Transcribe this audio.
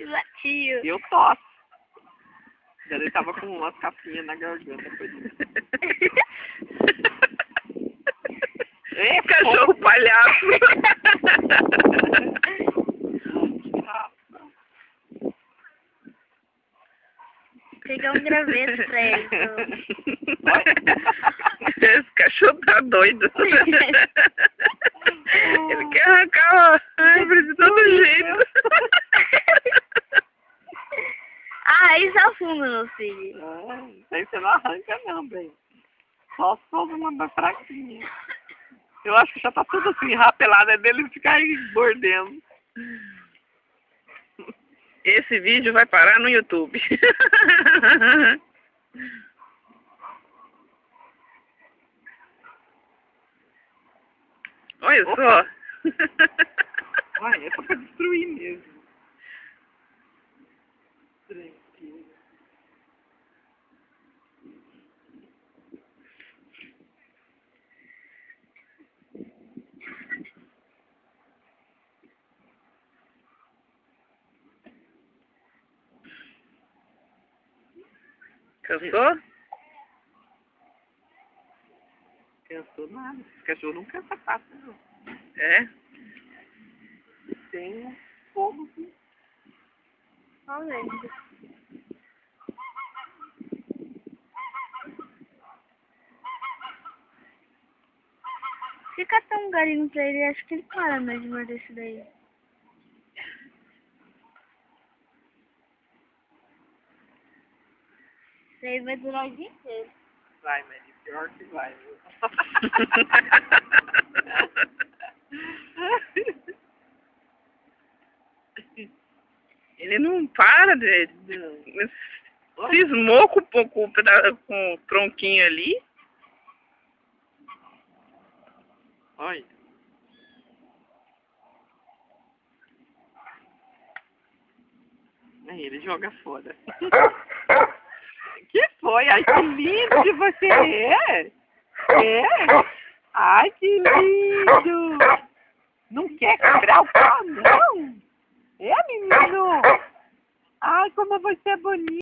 Latiu. E eu tosse. Ele tava com umas capinhas na garganta. É, Cachorro palhaço. Pegar um graveto pra ele. Esse cachorro tá doido. Ele quer arrancar a árvore de todo jeito. Ah, isso afunda, meu filho. Isso aí você não arranca não, bem. Só sobe uma fraquinha. Eu acho que já tá tudo assim, rapelado, é dele ficar aí mordendo. Esse vídeo vai parar no YouTube. Olha só. Olha, é só pra destruir mesmo. Tranquilo. Cansou? Cansou nada. Esse cachorro não cansa fácil, não. É? Tem um fogo aqui. Olha ele. Se catar um galinho pra ele, acho que ele para mesmo de morder isso daí. Isso aí vai durar o dia inteiro. Vai, mas pior que vai, viu? Ele não para de cismou com o tronquinho ali. Olha. Aí ele joga fora. Que foi? Ai, que lindo que você é! É? Ai, que lindo! Não quer quebrar o pau, não? É, menino? Ai, como você é bonito!